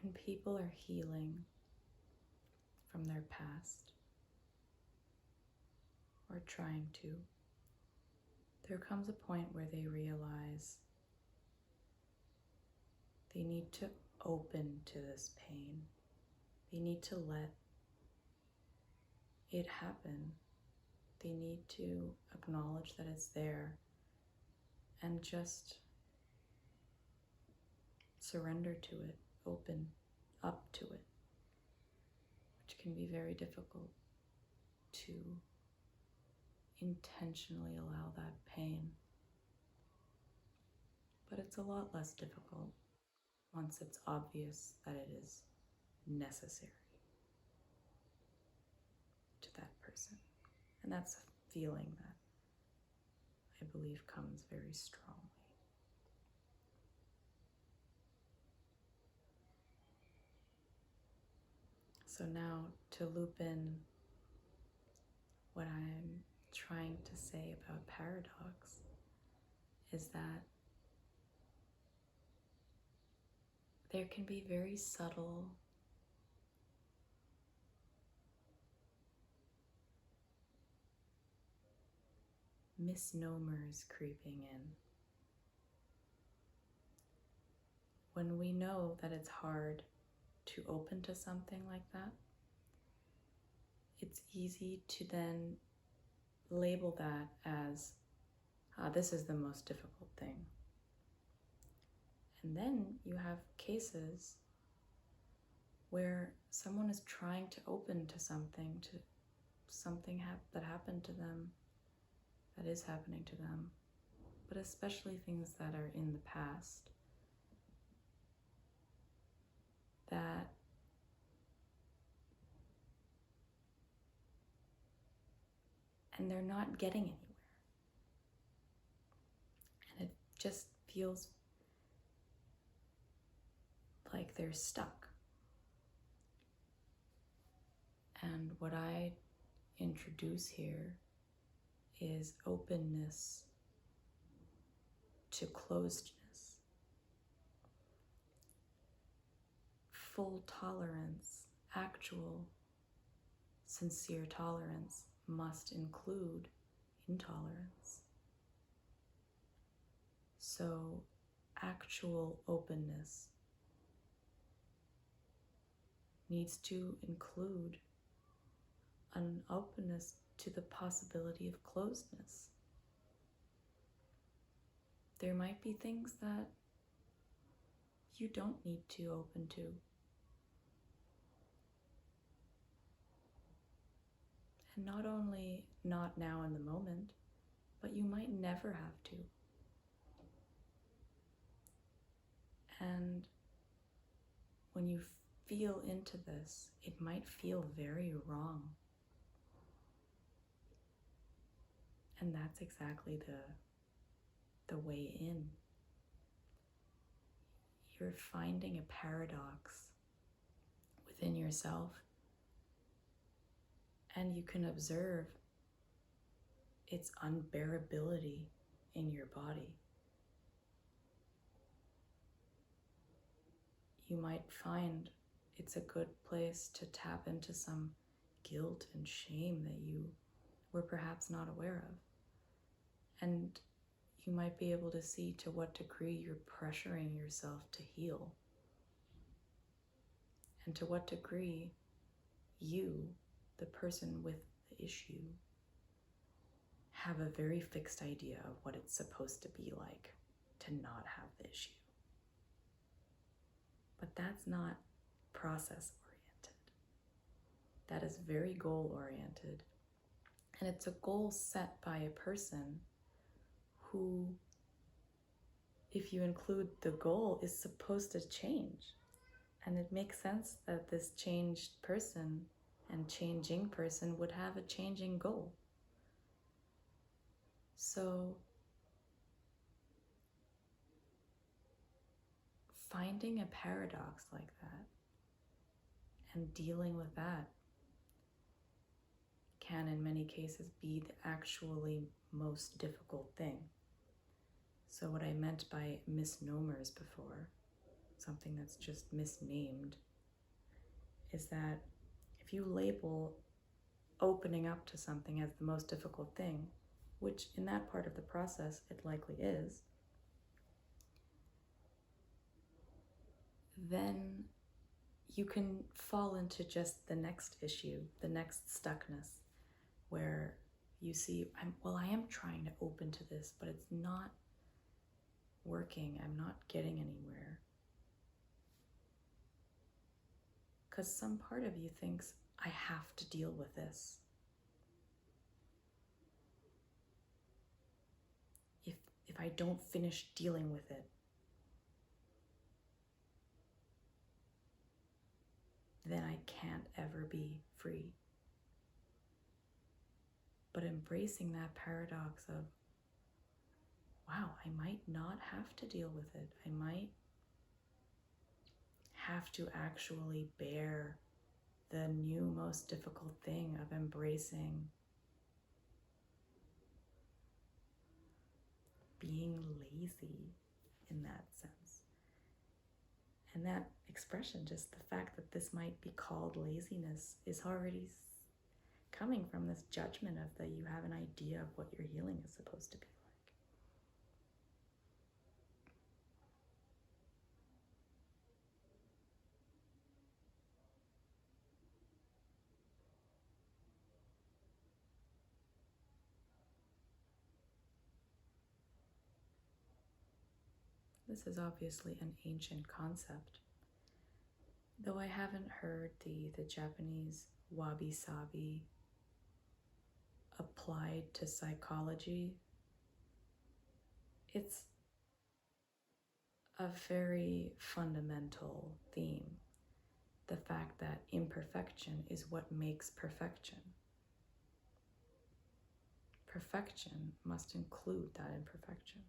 when people are healing from their past or trying to, there comes a point where they realize they need to open to this pain. They need to let it happen. They need to acknowledge that it's there and just surrender to it, open up to it, which can be very difficult to intentionally allow that pain. But it's a lot less difficult once it's obvious that it is necessary to that person. And that's a feeling that I believe comes very strongly. So now to loop in what I'm trying to say about paradox is that there can be very subtle misnomers creeping in. When we know that it's hard to open to something like that, it's easy to then label that as, this is the most difficult thing. And then you have cases where someone is trying to open to something that happened to them, that is happening to them, but especially things that are in the past, and they're not getting anywhere. And it just feels like they're stuck. And what I introduce here is openness to closedness, full tolerance, actual, sincere tolerance must include intolerance. So, actual openness needs to include an openness to the possibility of closedness. There might be things that you don't need to open to. And not only not now in the moment, but you might never have to. And when you feel into this, it might feel very wrong. And that's exactly the way in. You're finding a paradox within yourself, and you can observe its unbearability in your body. You might find it's a good place to tap into some guilt and shame that you were perhaps not aware of. And you might be able to see to what degree you're pressuring yourself to heal, and to what degree you, the person with the issue, have a very fixed idea of what it's supposed to be like to not have the issue. But that's not process-oriented. That is very goal-oriented. And it's a goal set by a person who, if you include the goal, is supposed to change. And it makes sense that this changed person and changing person would have a changing goal. So, finding a paradox like that and dealing with that can, in many cases, be the actually most difficult thing. So what I meant by misnomers before something that's just misnamed, is that if you label opening up to something as the most difficult thing, which in that part of the process it likely is, then you can fall into just the next issue, the next stuckness, where you see, I am trying to open to this, but it's not working. I'm not getting anywhere. Because some part of you thinks, I have to deal with this. If I don't finish dealing with it, then I can't ever be free. But embracing that paradox of, wow, I might not have to deal with it. I might have to actually bear the new most difficult thing of embracing being lazy in that sense. And that expression, just the fact that this might be called laziness, is already coming from this judgment of that you have an idea of what your healing is supposed to be like. This is obviously an ancient concept, though I haven't heard the Japanese wabi-sabi applied to psychology. It's a very fundamental theme, the fact that imperfection is what makes perfection. Perfection must include that imperfection.